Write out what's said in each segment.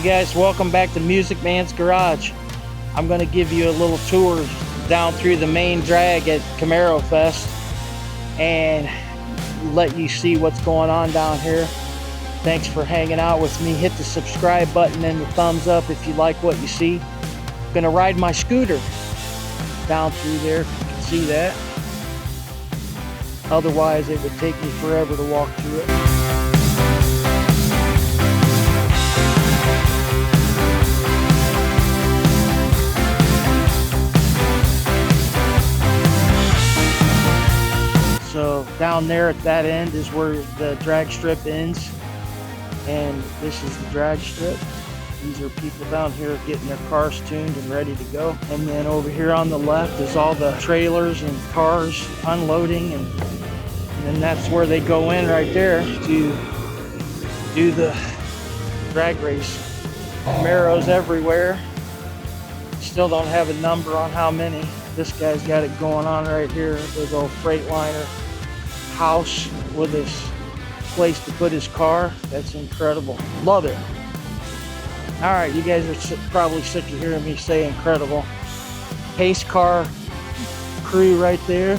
guys, welcome back to Music Man's Garage. I'm going to give you a little tour down through the main drag at Camaro Fest and let you see what's going on down here. Thanks for hanging out with me. Hit the subscribe button and the thumbs up if you like what you see. I'm going to ride my scooter down through there, if you can see that. Otherwise it would take me forever to walk through it. So down there at that end is where the drag strip ends, and this is the drag strip. These are people down here getting their cars tuned and ready to go. And then over here on the left is all the trailers and cars unloading, and then that's where they go in right there to do the drag race. Camaros everywhere. Still don't have a number on how many. This guy's got it going on right here. Big old Freightliner house with his place to put his car. That's incredible. Love it. All right, you guys are probably sick of hearing me say incredible. Pace car crew right there.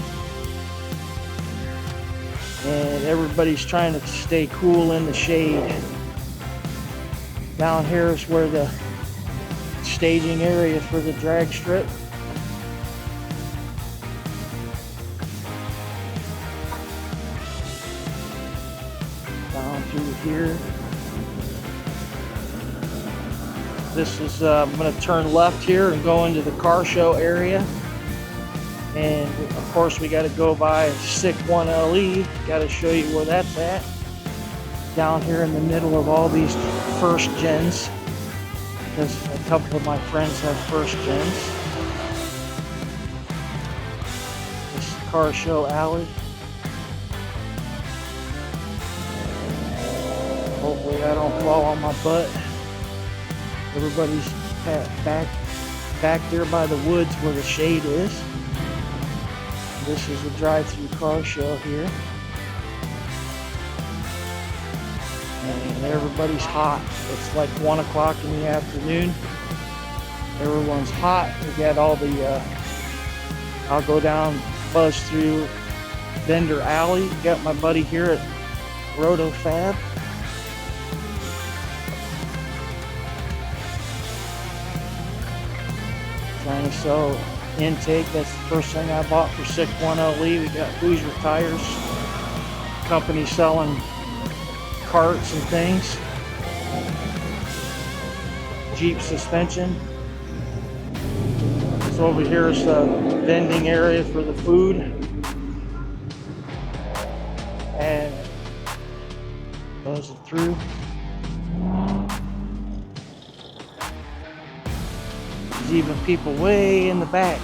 And everybody's trying to stay cool in the shade. Down here is where the staging area for the drag strip. Down through here. This is, I'm going to turn left here and go into the car show area. And of course we got to go by SICK 1LE. Got to show you where that's at. Down here in the middle of all these first gens, because a couple of my friends have first gens. This is the car show alley. Hopefully I don't fall on my butt. Everybody's back there by the woods where the shade is. This is the drive-through car show here. And everybody's hot. It's like 1 o'clock in the afternoon. Everyone's hot. We got all the, I'll go down, buzz through Vendor Alley. Got my buddy here at Roto Fab. Trying to sell intake. That's the first thing I bought for SICK 1LE. We got Hoosier Tires, company selling carts and things. Jeep suspension. So over here is the vending area for the food. And buzz it through. There's even people way in the back,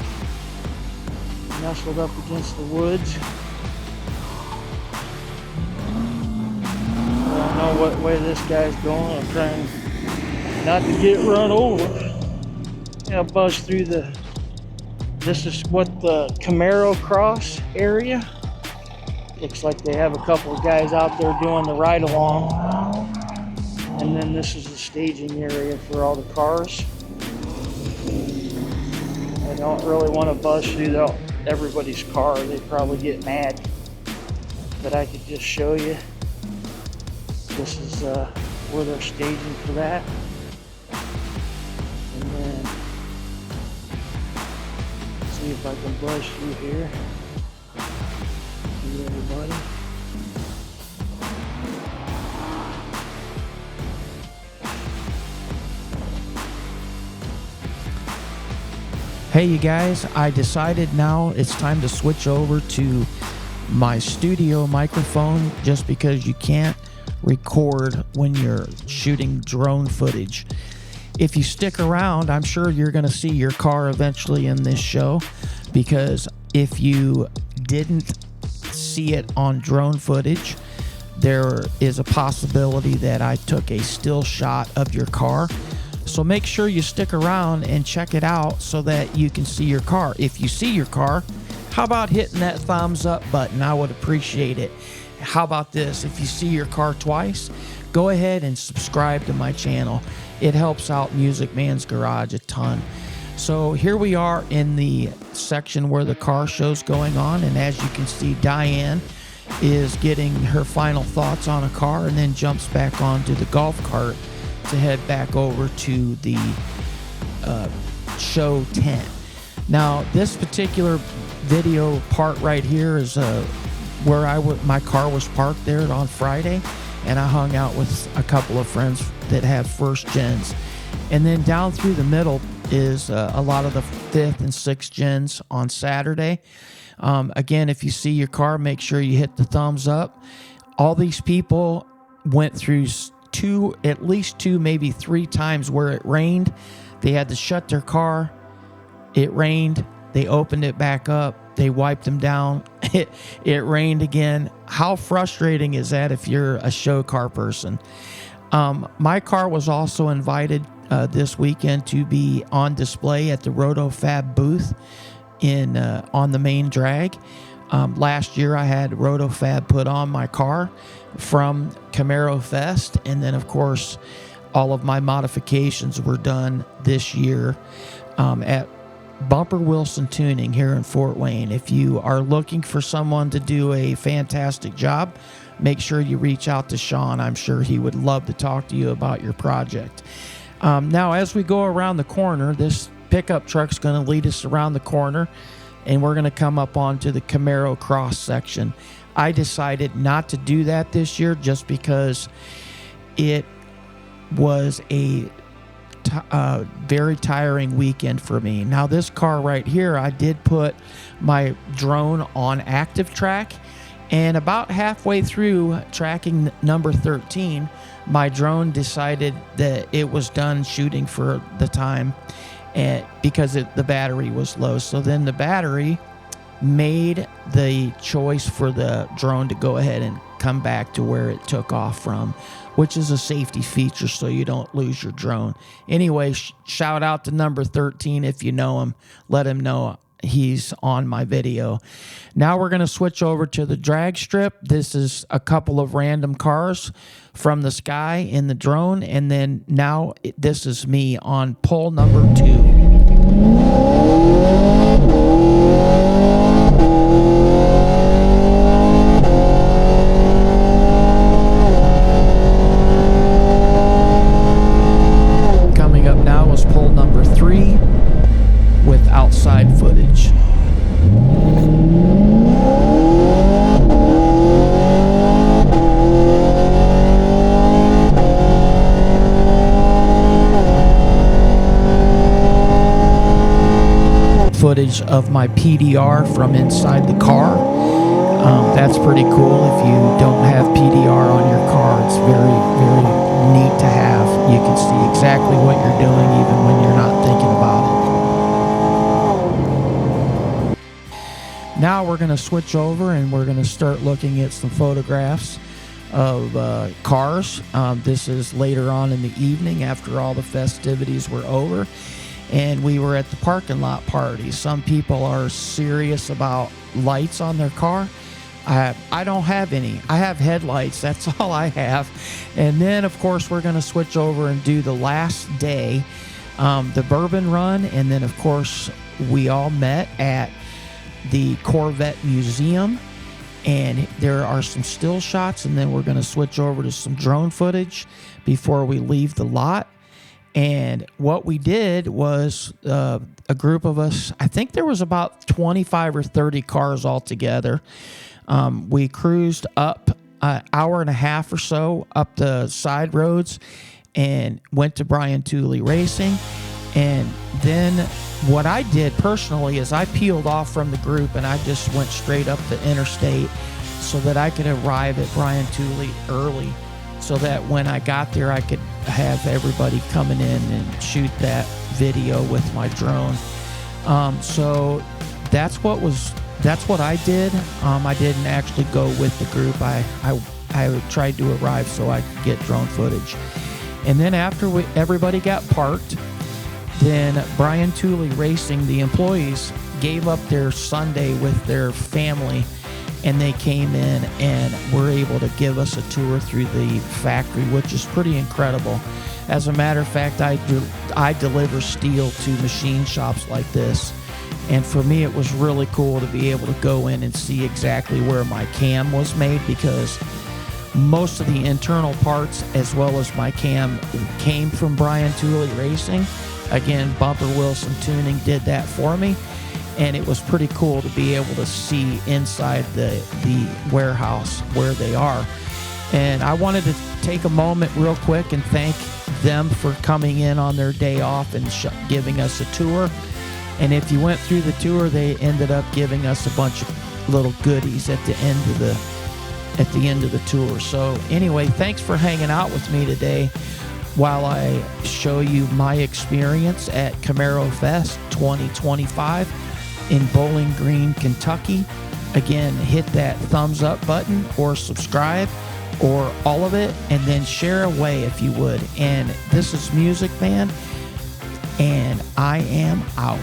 nestled up against the woods. I don't know what way this guy's going. I'm trying not to get run over. Yeah, buzz through the, this is what the Camaro Cross area. Looks like they have a couple of guys out there doing the ride along. And then this is the staging area for all the cars. I don't really want to buzz through everybody's car. They probably get mad. But I could just show you. This is where they're staging for that. And then see if I can buzz through here. See everybody. Hey you guys, I decided now it's time to switch over to my studio microphone, just because you can't record when you're shooting drone footage. If you stick around, I'm sure you're going to see your car eventually in this show, because if you didn't see it on drone footage, there is a possibility that I took a still shot of your car. So make sure you stick around and check it out so that you can see your car. If you see your car, how about hitting that thumbs up button? I would appreciate it. How about this? If you see your car twice, go ahead and subscribe to my channel. it helps out Music Man's Garage a ton. So here we are in the section where the car show's going on, and as you can see, Diane is getting her final thoughts on a car and then jumps back onto the golf cart to head back over to the show tent. Now, this particular video part right here is where my car was parked there on Friday, and I hung out with a couple of friends that have first gens. And then down through the middle is a lot of the 5th and 6th gens on Saturday. Again, if you see your car, make sure you hit the thumbs up. All these people went through at least two, maybe 3 times where it rained. They had to shut their car. It rained. They opened it back up. They wiped them down. It rained again. How frustrating is that if you're a show car person? My car was also invited this weekend to be on display at the RotoFab booth on the main drag. Last year I had RotoFab put on my car from Camaro Fest, and then of course all of my modifications were done this year at Bumper Wilson Tuning here in Fort Wayne. If you are looking for someone to do a fantastic job, make sure you reach out to Sean. I'm sure he would love to talk to you about your project. Now, as we go around the corner, this pickup truck's going to lead us around the corner, and we're going to come up onto the Camaro cross section. I decided not to do that this year just because it was a very tiring weekend for me. Now, this car right here, I did put my drone on active track, and about halfway through tracking number 13, my drone decided that it was done shooting for the time because the battery was low. So then the battery made the choice for the drone to go ahead and come back to where it took off from, which is a safety feature so you don't lose your drone. Anyway, shout out to number 13 if you know him. Let him know he's on my video. Now we're going to switch over to the drag strip. This is a couple of random cars from the sky in the drone, and then now this is me on pole number 2. Coming up now is pole number 3 with outside footage. Footage of my PDR from inside the car. That's pretty cool. If you don't have PDR on your car, it's very, very neat to have. You can see exactly what you're doing even when you're not thinking about it. Now we're going to switch over and we're going to start looking at some photographs of cars. This is later on in the evening after all the festivities were over, and we were at the parking lot party. Some people are serious about lights on their car. I don't have any. I have headlights. That's all I have. And then, of course, we're going to switch over and do the last day, the bourbon run. And then, of course, we all met at the Corvette Museum. And there are some still shots. And then we're going to switch over to some drone footage before we leave the lot. And what we did was a group of us, I think there was about 25 or 30 cars all together. We cruised up an hour and a half or so up the side roads and went to Brian Tooley Racing. And then what I did personally is I peeled off from the group and I just went straight up the interstate so that I could arrive at Brian Tooley early, so that when I got there I could have everybody coming in and shoot that video with my drone. So that's what I did. I didn't actually go with the group. I tried to arrive so I could get drone footage. And then after everybody got parked, then Brian Tooley Racing, the employees, gave up their Sunday with their family and they came in and were able to give us a tour through the factory, which is pretty incredible. As a matter of fact, I deliver steel to machine shops like this, and for me it was really cool to be able to go in and see exactly where my cam was made, because most of the internal parts as well as my cam came from Brian Tooley Racing. Again, Bumper Wilson Tuning did that for me, and it was pretty cool to be able to see inside the warehouse where they are. And I wanted to take a moment real quick and thank them for coming in on their day off and giving us a tour. And if you went through the tour, they ended up giving us a bunch of little goodies at the end of the tour. So anyway, thanks for hanging out with me today while I show you my experience at Camaro Fest 2025 in Bowling Green, Kentucky. Again, hit that thumbs up button or subscribe or all of it, and then share away if you would. And this is Music Man, and I am out.